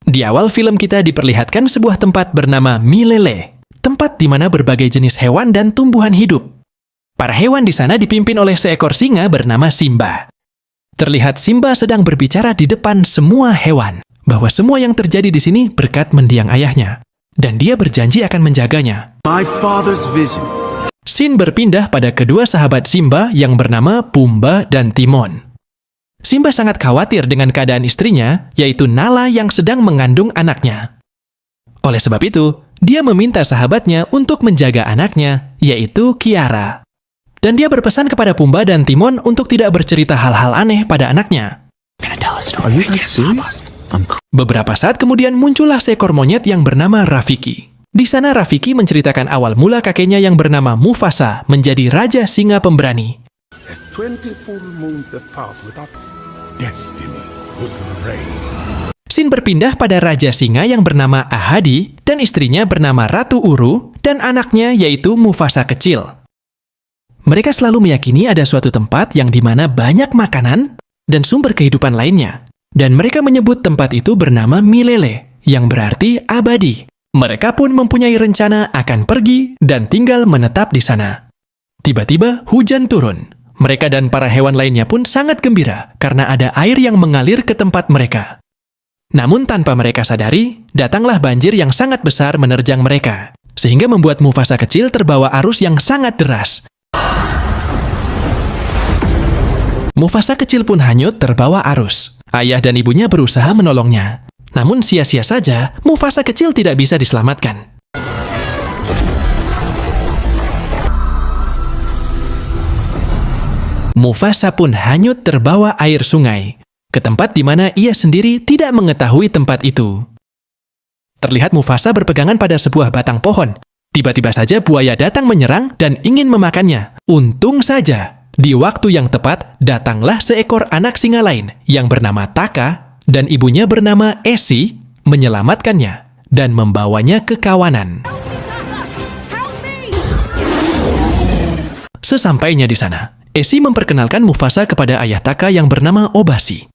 Di awal film kita diperlihatkan sebuah tempat bernama Milele, tempat di mana berbagai jenis hewan dan tumbuhan hidup. Para hewan di sana dipimpin oleh seekor singa bernama Simba. Terlihat Simba sedang berbicara di depan semua hewan, bahwa semua yang terjadi di sini berkat mendiang ayahnya, dan dia berjanji akan menjaganya. My father's vision. Scene berpindah pada kedua sahabat Simba yang bernama Pumba dan Timon. Simba sangat khawatir dengan keadaan istrinya, yaitu Nala yang sedang mengandung anaknya. Oleh sebab itu, dia meminta sahabatnya untuk menjaga anaknya, yaitu Kiara. Dan dia berpesan kepada Pumba dan Timon untuk tidak bercerita hal-hal aneh pada anaknya. Are you guys serious? Beberapa saat kemudian muncullah seekor monyet yang bernama Rafiki. Di sana Rafiki menceritakan awal mula kakeknya yang bernama Mufasa menjadi raja singa pemberani. 24 moons that pass without destiny would reign. Scene berpindah pada raja singa yang bernama Ahadi dan istrinya bernama Ratu Uru dan anaknya yaitu Mufasa kecil. Mereka selalu meyakini ada suatu tempat yang di mana banyak makanan dan sumber kehidupan lainnya. Dan mereka menyebut tempat itu bernama Milele, yang berarti abadi. Mereka pun mempunyai rencana akan pergi dan tinggal menetap di sana. Tiba-tiba hujan turun. Mereka dan para hewan lainnya pun sangat gembira karena ada air yang mengalir ke tempat mereka. Namun tanpa mereka sadari, datanglah banjir yang sangat besar menerjang mereka, sehingga membuat Mufasa kecil terbawa arus yang sangat deras. Mufasa kecil pun hanyut terbawa arus. Ayah dan ibunya berusaha menolongnya. Namun sia-sia saja, Mufasa kecil tidak bisa diselamatkan. Mufasa pun hanyut terbawa air sungai, ke tempat di mana ia sendiri tidak mengetahui tempat itu. Terlihat Mufasa berpegangan pada sebuah batang pohon. Tiba-tiba saja buaya datang menyerang dan ingin memakannya. Untung saja, di waktu yang tepat datanglah seekor anak singa lain yang bernama Taka dan ibunya bernama Esi menyelamatkannya dan membawanya ke kawanan. Sesampainya di sana, Esi memperkenalkan Mufasa kepada ayah Taka yang bernama Obasi.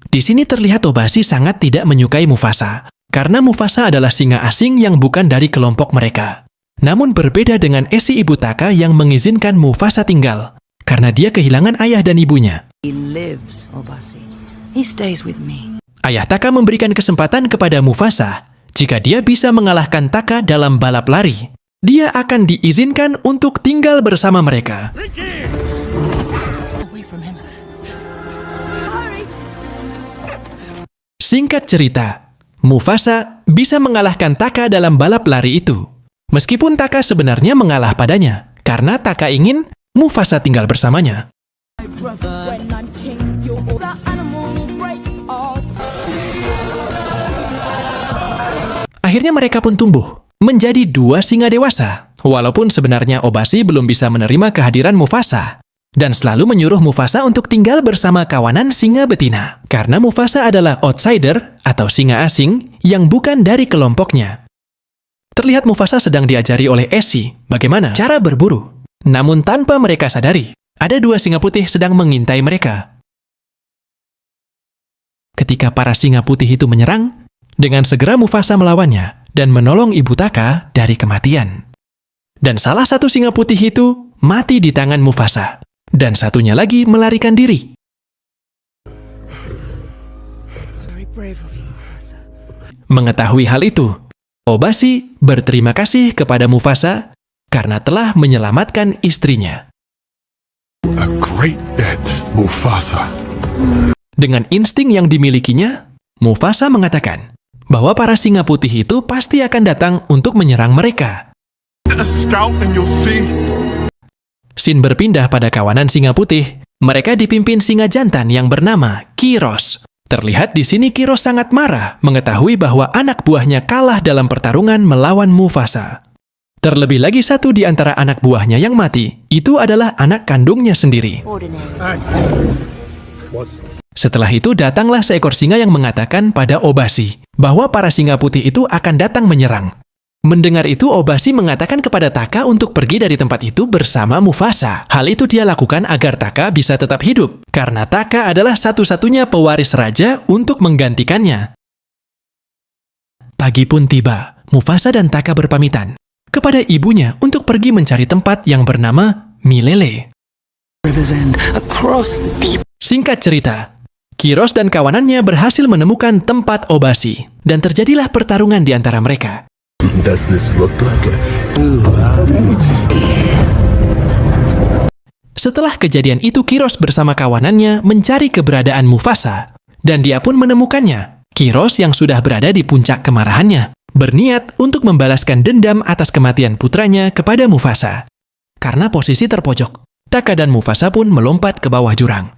Di sini terlihat Obasi sangat tidak menyukai Mufasa, karena Mufasa adalah singa asing yang bukan dari kelompok mereka. Namun berbeda dengan Esi ibu Taka yang mengizinkan Mufasa tinggal, karena dia kehilangan ayah dan ibunya. He lives, Obasi. He stays with me. Ayah Taka memberikan kesempatan kepada Mufasa, jika dia bisa mengalahkan Taka dalam balap lari, dia akan diizinkan untuk tinggal bersama mereka. Away from him. Singkat cerita, Mufasa bisa mengalahkan Taka dalam balap lari itu. Meskipun Taka sebenarnya mengalah padanya, karena Taka ingin Mufasa tinggal bersamanya. Akhirnya mereka pun tumbuh, menjadi dua singa dewasa. Walaupun sebenarnya Obasi belum bisa menerima kehadiran Mufasa, dan selalu menyuruh Mufasa untuk tinggal bersama kawanan singa betina. Karena Mufasa adalah outsider atau singa asing yang bukan dari kelompoknya. Terlihat Mufasa sedang diajari oleh Esi bagaimana cara berburu. Namun tanpa mereka sadari, ada dua singa putih sedang mengintai mereka. Ketika para singa putih itu menyerang, dengan segera Mufasa melawannya dan menolong ibu Taka dari kematian. Dan salah satu singa putih itu mati di tangan Mufasa, dan satunya lagi melarikan diri. Very brave of you, Mufasa. Mengetahui hal itu, Obasi berterima kasih kepada Mufasa karena telah menyelamatkan istrinya. A great debt, Mufasa. Dengan insting yang dimilikinya, Mufasa mengatakan bahwa para singa putih itu pasti akan datang untuk menyerang mereka. A scout and you'll see. Scene berpindah pada kawanan singa putih. Mereka dipimpin singa jantan yang bernama Kiros. Terlihat di sini Kiros sangat marah mengetahui bahwa anak buahnya kalah dalam pertarungan melawan Mufasa. Terlebih lagi satu di antara anak buahnya yang mati, itu adalah anak kandungnya sendiri. Setelah itu datanglah seekor singa yang mengatakan pada Obasi bahwa para singa putih itu akan datang menyerang. Mendengar itu, Obasi mengatakan kepada Taka untuk pergi dari tempat itu bersama Mufasa. Hal itu dia lakukan agar Taka bisa tetap hidup, karena Taka adalah satu-satunya pewaris raja untuk menggantikannya. Pagi pun tiba. Mufasa dan Taka berpamitan kepada ibunya untuk pergi mencari tempat yang bernama Milele. River's End, across the deep. Singkat cerita, Kiros dan kawanannya berhasil menemukan tempat Obasi, dan terjadilah pertarungan di antara mereka. Does this look like a... Setelah kejadian itu, Kiros bersama kawanannya mencari keberadaan Mufasa, dan dia pun menemukannya. Kiros yang sudah berada di puncak kemarahannya, berniat untuk membalaskan dendam atas kematian putranya kepada Mufasa. Karena posisi terpojok, Taka dan Mufasa pun melompat ke bawah jurang.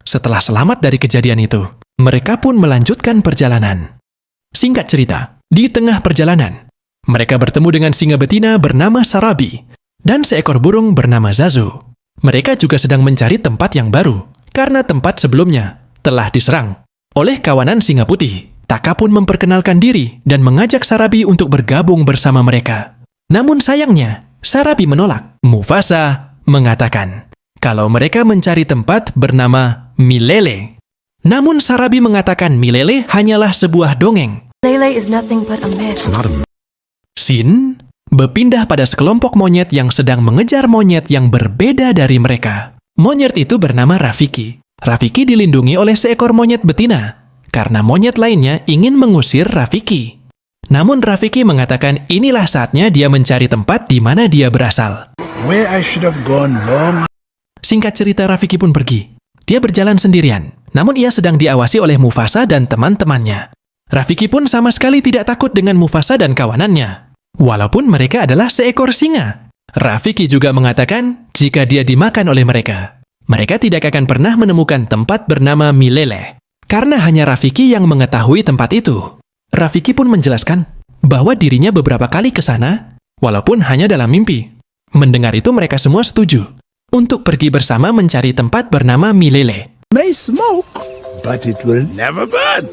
Setelah selamat dari kejadian itu, mereka pun melanjutkan perjalanan. Singkat cerita, di tengah perjalanan, mereka bertemu dengan singa betina bernama Sarabi dan seekor burung bernama Zazu. Mereka juga sedang mencari tempat yang baru, karena tempat sebelumnya telah diserang oleh kawanan singa putih. Taka pun memperkenalkan diri dan mengajak Sarabi untuk bergabung bersama mereka. Namun sayangnya, Sarabi menolak. Mufasa mengatakan kalau mereka mencari tempat bernama Milele. Namun Sarabi mengatakan Milele hanyalah sebuah dongeng. Lele is nothing but a myth. Sin berpindah pada sekelompok monyet yang sedang mengejar monyet yang berbeda dari mereka. Monyet itu bernama Rafiki. Rafiki dilindungi oleh seekor monyet betina, karena monyet lainnya ingin mengusir Rafiki. Namun Rafiki mengatakan inilah saatnya dia mencari tempat di mana dia berasal. Where I should have gone long... Singkat cerita, Rafiki pun pergi. Dia berjalan sendirian, namun ia sedang diawasi oleh Mufasa dan teman-temannya. Rafiki pun sama sekali tidak takut dengan Mufasa dan kawanannya, walaupun mereka adalah seekor singa. Rafiki juga mengatakan jika dia dimakan oleh mereka, mereka tidak akan pernah menemukan tempat bernama Milele, karena hanya Rafiki yang mengetahui tempat itu. Rafiki pun menjelaskan bahwa dirinya beberapa kali ke sana, walaupun hanya dalam mimpi. Mendengar itu mereka semua setuju untuk pergi bersama mencari tempat bernama Milele. May smoke, but it will never burn.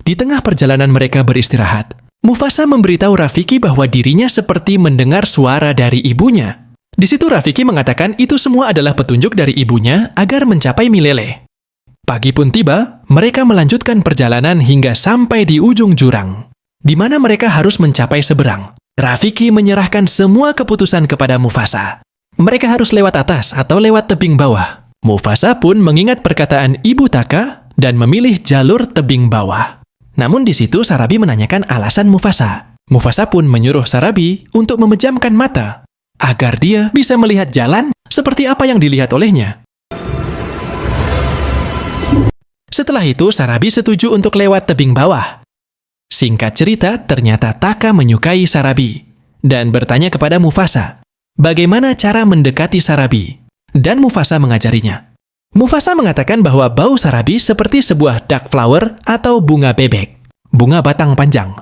Di tengah perjalanan mereka beristirahat, Mufasa memberitahu Rafiki bahwa dirinya seperti mendengar suara dari ibunya. Di situ Rafiki mengatakan itu semua adalah petunjuk dari ibunya agar mencapai Milele. Pagi pun tiba, mereka melanjutkan perjalanan hingga sampai di ujung jurang, di mana mereka harus mencapai seberang. Rafiki menyerahkan semua keputusan kepada Mufasa. Mereka harus lewat atas atau lewat tebing bawah. Mufasa pun mengingat perkataan Ibu Taka dan memilih jalur tebing bawah. Namun di situ Sarabi menanyakan alasan Mufasa. Mufasa pun menyuruh Sarabi untuk memejamkan mata agar dia bisa melihat jalan seperti apa yang dilihat olehnya. Setelah itu Sarabi setuju untuk lewat tebing bawah. Singkat cerita, ternyata Taka menyukai Sarabi dan bertanya kepada Mufasa bagaimana cara mendekati Sarabi, dan Mufasa mengajarinya. Mufasa mengatakan bahwa bau Sarabi seperti sebuah duck flower atau bunga bebek, bunga batang panjang.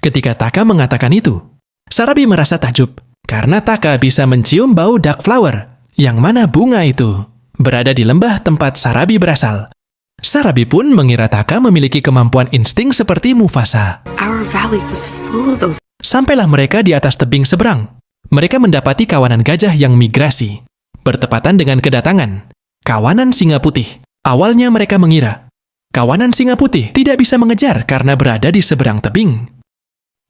Ketika Taka mengatakan itu, Sarabi merasa takjub karena Taka bisa mencium bau duck flower, yang mana bunga itu berada di lembah tempat Sarabi berasal. Sarabi pun mengira Taka memiliki kemampuan insting seperti Mufasa. Our valley was full of those. Sampailah mereka di atas tebing seberang. Mereka mendapati kawanan gajah yang migrasi. Bertepatan dengan kedatangan kawanan singa putih. Awalnya mereka mengira kawanan singa putih tidak bisa mengejar karena berada di seberang tebing.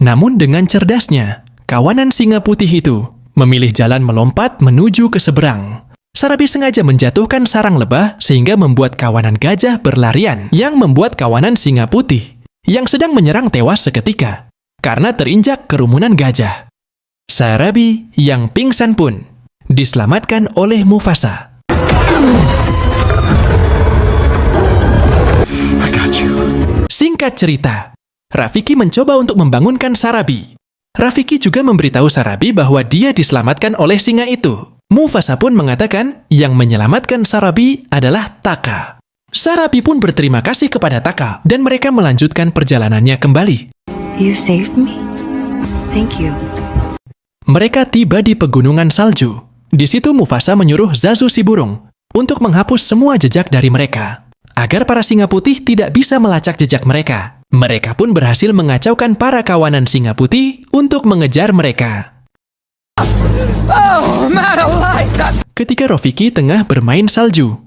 Namun dengan cerdasnya, kawanan singa putih itu memilih jalan melompat menuju ke seberang. Sarabi sengaja menjatuhkan sarang lebah sehingga membuat kawanan gajah berlarian, yang membuat kawanan singa putih yang sedang menyerang tewas seketika karena terinjak kerumunan gajah. Sarabi yang pingsan pun diselamatkan oleh Mufasa. I got you. Singkat cerita, Rafiki mencoba untuk membangunkan Sarabi. Rafiki juga memberitahu Sarabi bahwa dia diselamatkan oleh singa itu. Mufasa pun mengatakan yang menyelamatkan Sarabi adalah Taka. Sarabi pun berterima kasih kepada Taka dan mereka melanjutkan perjalanannya kembali. You saved me? Thank you. Mereka tiba di pegunungan salju. Di situ Mufasa menyuruh Zazu si burung untuk menghapus semua jejak dari mereka, agar para singa putih tidak bisa melacak jejak mereka. Mereka pun berhasil mengacaukan para kawanan singa putih untuk mengejar mereka. Oh, I'm out of life. ketika Rafiki tengah bermain salju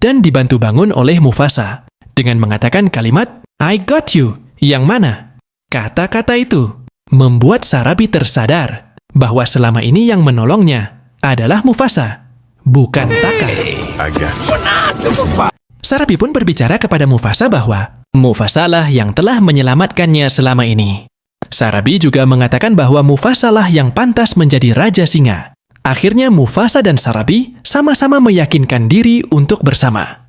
dan dibantu bangun oleh Mufasa dengan mengatakan kalimat I got you, yang mana kata-kata itu membuat Sarabi tersadar bahwa selama ini yang menolongnya adalah Mufasa, bukan Taka. I got you. Sarabi pun berbicara kepada Mufasa bahwa Mufasalah yang telah menyelamatkannya selama ini. Sarabi juga mengatakan bahwa Mufasalah yang pantas menjadi Raja Singa. Akhirnya Mufasa dan Sarabi sama-sama meyakinkan diri untuk bersama.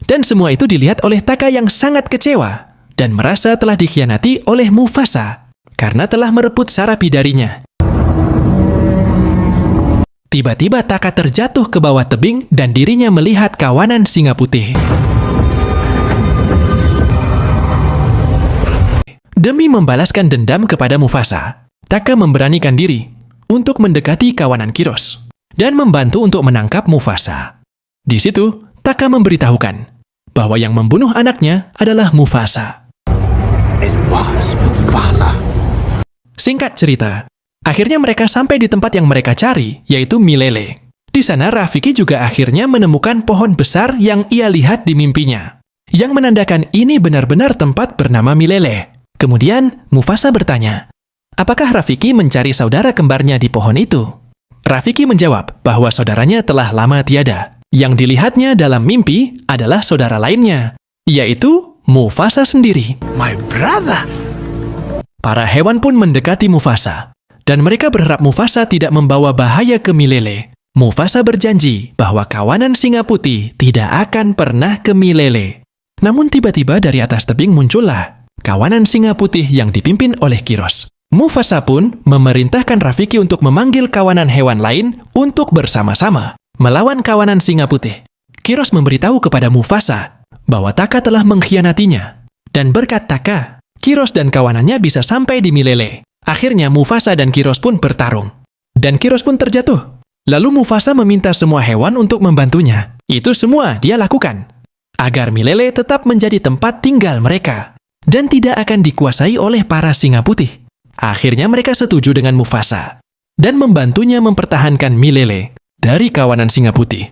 Dan semua itu dilihat oleh Taka yang sangat kecewa dan merasa telah dikhianati oleh Mufasa karena telah merebut Sarabi darinya. Tiba-tiba Taka terjatuh ke bawah tebing dan dirinya melihat kawanan singa putih. Demi membalaskan dendam kepada Mufasa, Taka memberanikan diri untuk mendekati kawanan Kiros dan membantu untuk menangkap Mufasa. Di situ, Taka memberitahukan bahwa yang membunuh anaknya adalah Mufasa. It was Mufasa. Singkat cerita, akhirnya mereka sampai di tempat yang mereka cari, yaitu Milele. Di sana, Rafiki juga akhirnya menemukan pohon besar yang ia lihat di mimpinya, yang menandakan ini benar-benar tempat bernama Milele. Kemudian, Mufasa bertanya, apakah Rafiki mencari saudara kembarnya di pohon itu? Rafiki menjawab bahwa saudaranya telah lama tiada. Yang dilihatnya dalam mimpi adalah saudara lainnya, yaitu Mufasa sendiri. My brother. Para hewan pun mendekati Mufasa, dan mereka berharap Mufasa tidak membawa bahaya ke Milele. Mufasa berjanji bahwa kawanan singa putih tidak akan pernah ke Milele. Namun tiba-tiba dari atas tebing muncullah kawanan singa putih yang dipimpin oleh Kiros. Mufasa pun memerintahkan Rafiki untuk memanggil kawanan hewan lain untuk bersama-sama melawan kawanan singa putih. Kiros memberitahu kepada Mufasa bahwa Taka telah mengkhianatinya. Dan berkat Taka, Kiros dan kawanannya bisa sampai di Milele. Akhirnya Mufasa dan Kiros pun bertarung. Dan Kiros pun terjatuh. Lalu Mufasa meminta semua hewan untuk membantunya. Itu semua dia lakukan agar Milele tetap menjadi tempat tinggal mereka dan tidak akan dikuasai oleh para singa putih. Akhirnya mereka setuju dengan Mufasa dan membantunya mempertahankan Milele dari kawanan singa putih.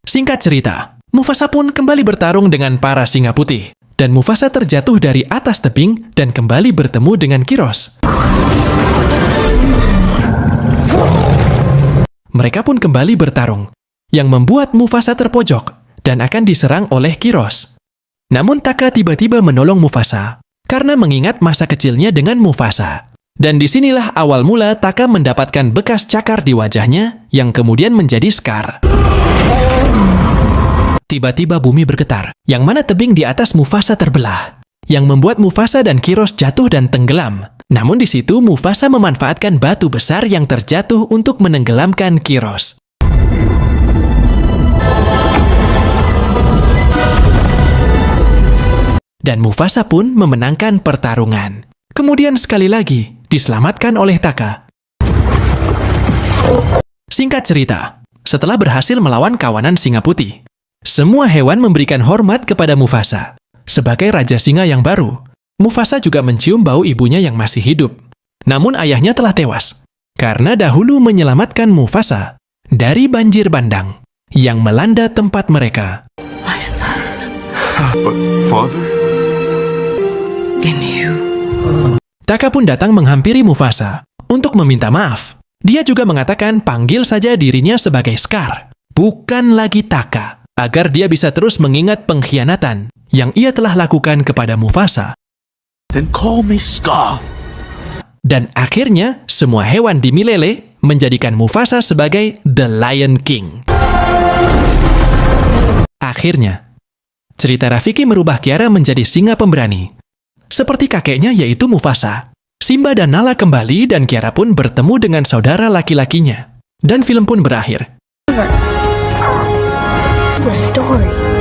Singkat cerita, Mufasa pun kembali bertarung dengan para singa putih, dan Mufasa terjatuh dari atas tebing dan kembali bertemu dengan Kiros. Mereka pun kembali bertarung, yang membuat Mufasa terpojok dan akan diserang oleh Kiros. Namun Taka tiba-tiba menolong Mufasa karena mengingat masa kecilnya dengan Mufasa. Dan disinilah awal mula Taka mendapatkan bekas cakar di wajahnya yang kemudian menjadi skar. Tiba-tiba bumi bergetar, yang mana tebing di atas Mufasa terbelah, yang membuat Mufasa dan Kiros jatuh dan tenggelam. Namun di situ Mufasa memanfaatkan batu besar yang terjatuh untuk menenggelamkan Kiros. Dan Mufasa pun memenangkan pertarungan. Kemudian sekali lagi diselamatkan oleh Taka. Singkat cerita, setelah berhasil melawan kawanan singa putih, semua hewan memberikan hormat kepada Mufasa. Sebagai Raja Singa yang baru, Mufasa juga mencium bau ibunya yang masih hidup. Namun ayahnya telah tewas, karena dahulu menyelamatkan Mufasa dari banjir bandang yang melanda tempat mereka. My son, But father? in you. Taka pun datang menghampiri Mufasa untuk meminta maaf. Dia juga mengatakan panggil saja dirinya sebagai Scar, bukan lagi Taka, agar dia bisa terus mengingat pengkhianatan yang ia telah lakukan kepada Mufasa. Then call me Scar. Dan akhirnya, semua hewan di Milele menjadikan Mufasa sebagai The Lion King. Akhirnya, cerita Rafiki merubah Kiara menjadi singa pemberani. Seperti kakeknya yaitu Mufasa. Simba dan Nala kembali dan Kiara pun bertemu dengan saudara laki-lakinya. Dan film pun berakhir. The story.